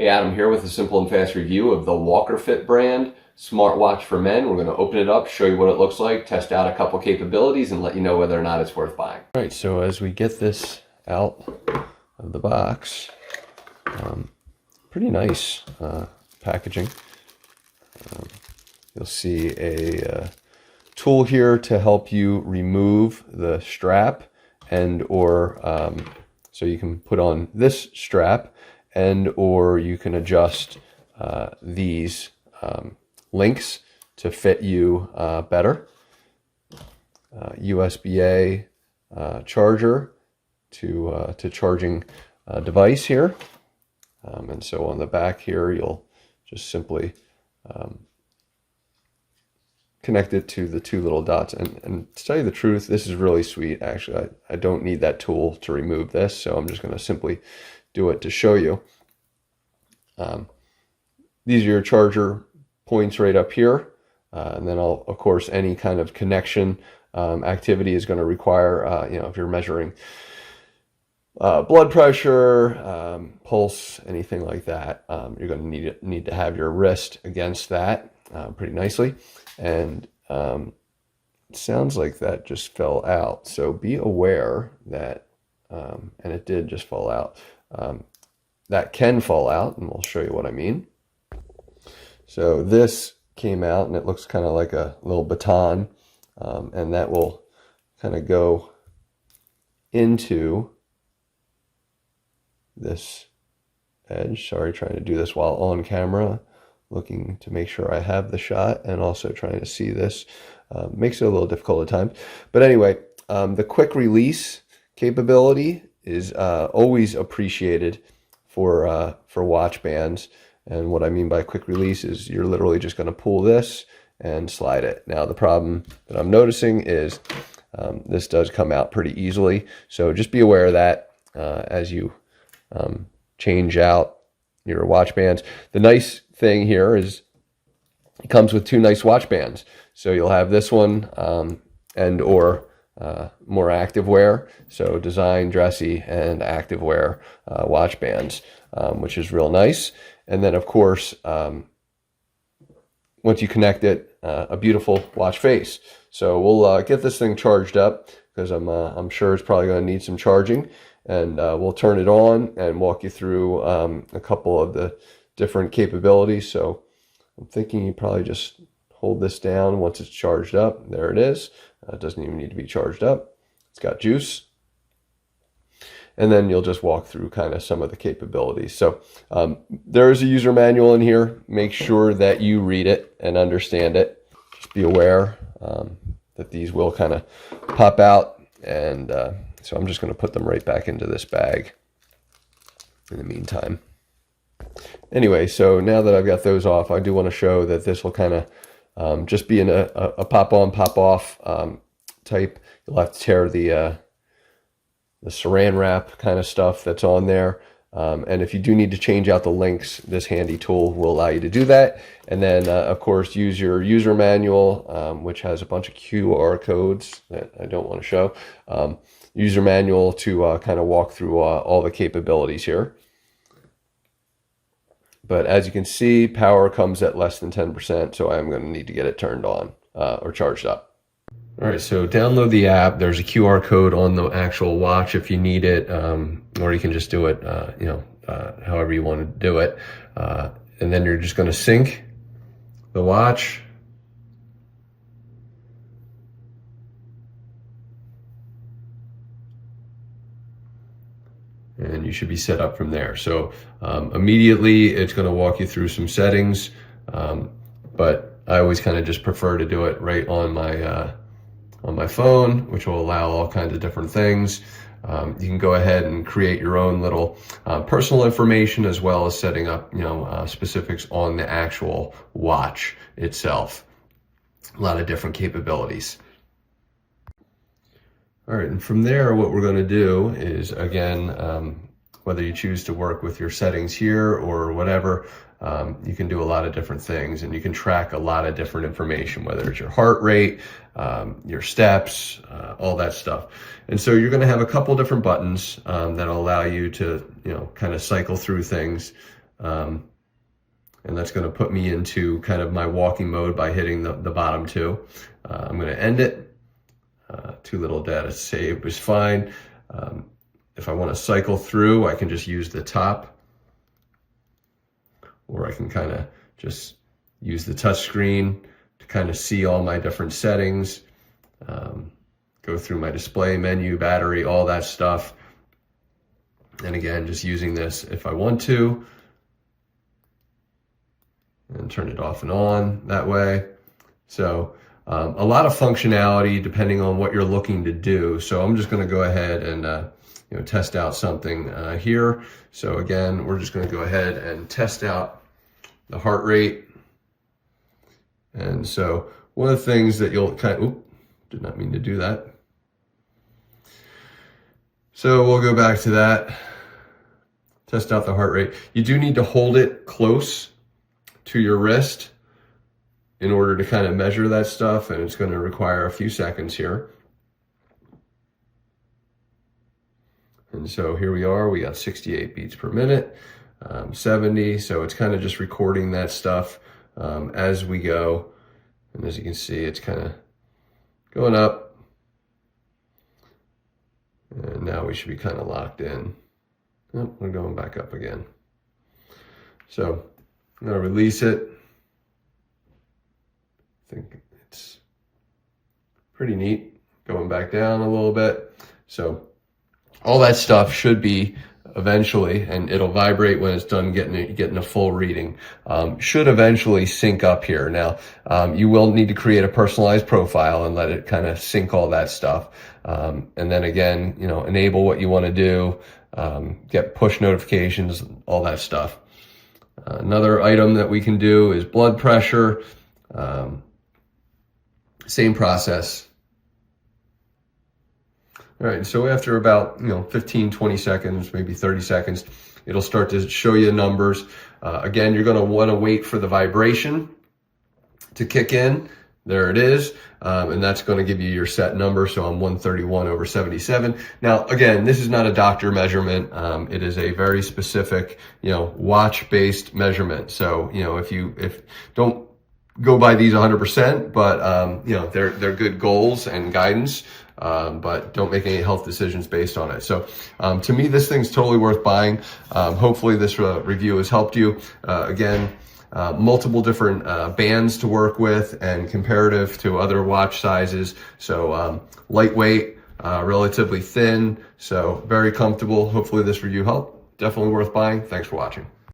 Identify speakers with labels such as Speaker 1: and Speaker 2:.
Speaker 1: Hey, Adam here with a simple and fast review of the WalkerFit brand smartwatch for men. We're going to open it up, show you what it looks like, test out a couple capabilities, and let you know whether or not it's worth buying. All right, so as we get this out of the box, pretty nice packaging. You'll see a tool here to help you remove the strap and or so you can put on this strap and or you can adjust these links to fit you better. USB-A charger to charging device here. And so on the back here, you'll just simply connect it to the two little dots. And to tell you the truth, this is really sweet. Actually, I don't need that tool to remove this, so I'm just going to simply do it to show you. These are your charger points right up here. And then of course, any kind of connection activity is going to require, if you're measuring blood pressure, pulse, anything like that, you're going to need to have your wrist against that pretty nicely. And it sounds like that just fell out. So be aware that, and it did just fall out. That can fall out, and we'll show you what I mean. So this came out, and it looks kind of like a little baton, and that will kind of go into this edge. Sorry, trying to do this while on camera, looking to make sure I have the shot, and also trying to see this. Makes it a little difficult at times. But anyway, the quick release capability is always appreciated for watch bands. And what I mean by quick release is you're literally just going to pull this and slide it. Now the problem that I'm noticing is this does come out pretty easily. So just be aware of that as you change out your watch bands. The nice thing here is it comes with two nice watch bands. So you'll have this one and or more active wear. So design, dressy, and active wear watch bands, which is real nice. And then of course, once you connect it, a beautiful watch face. So we'll get this thing charged up because I'm sure it's probably going to need some charging. And we'll turn it on and walk you through a couple of the different capabilities. So I'm thinking you probably just hold this down once it's charged up. There it is. It doesn't even need to be charged up. It's got juice. And then you'll just walk through kind of some of the capabilities. So there is a user manual in here. Make sure that you read it and understand it. Just be aware that these will kind of pop out. And so I'm just going to put them right back into this bag in the meantime. Anyway, so now that I've got those off, I do want to show that this will kind of just be in a pop-on, pop-off type. You'll have to tear the saran wrap kind of stuff that's on there. And if you do need to change out the links, this handy tool will allow you to do that. And then, of course, use your user manual, which has a bunch of QR codes that I don't want to show. User manual to kind of walk through all the capabilities here. But as you can see, power comes at less than 10%, so I'm going to need to get it turned on or charged up. All right, so download the app. There's a QR code on the actual watch if you need it, or you can just do it, however you want to do it. And then you're just going to sync the watch. And you should be set up from there. So immediately it's going to walk you through some settings, but I always kind of just prefer to do it right on my phone, which will allow all kinds of different things. You can go ahead and create your own little personal information, as well as setting up specifics on the actual watch itself. A lot of different capabilities. All right, and from there, what we're going to do is, again, whether you choose to work with your settings here or whatever, you can do a lot of different things, and you can track a lot of different information, whether it's your heart rate, your steps, all that stuff. And so you're going to have a couple different buttons that'll allow you to, kind of cycle through things And that's going to put me into kind of my walking mode by hitting the bottom two. I'm going to end it. Too little data saved is fine. If I want to cycle through, I can just use the top, or I can kind of just use the touch screen to kind of see all my different settings, go through my display, menu, battery, all that stuff. And again, just using this if I want to, and turn it off and on that way. So a lot of functionality depending on what you're looking to do. So I'm just going to go ahead and test out something here. So again, we're just going to go ahead and test out the heart rate. And so one of the things that you'll did not mean to do that. So we'll go back to that. Test out the heart rate. You do need to hold it close to your wrist in order to kind of measure that stuff, and it's going to require a few seconds here. And so here we are, we got 68 beats per minute, 70, so it's kind of just recording that stuff as we go. And as you can see, it's kind of going up, and now we should be kind of locked in. Oh, we're going back up again. So I'm going to release it. I think it's pretty neat. Going back down a little bit. So all that stuff should be eventually, and it'll vibrate when it's done getting a full reading, should eventually sync up here. Now, you will need to create a personalized profile and let it kind of sync all that stuff. And then again, enable what you want to do, get push notifications, all that stuff. Another item that we can do is blood pressure. Same process. All right, so after about 15, 20 seconds, maybe 30 seconds, it'll start to show you numbers. Again, you're going to want to wait for the vibration to kick in. There it is. And that's going to give you your set number. So I'm 131/77. Now, again, this is not a doctor measurement. It is a very specific, watch-based measurement. So, if don't go by these 100%, but they're good goals and guidance. But don't make any health decisions based on it. So to me, this thing's totally worth buying. Hopefully this review has helped you. Again, multiple different bands to work with and comparative to other watch sizes. So lightweight, relatively thin, so very comfortable. Hopefully this review helped. Definitely worth buying. Thanks for watching.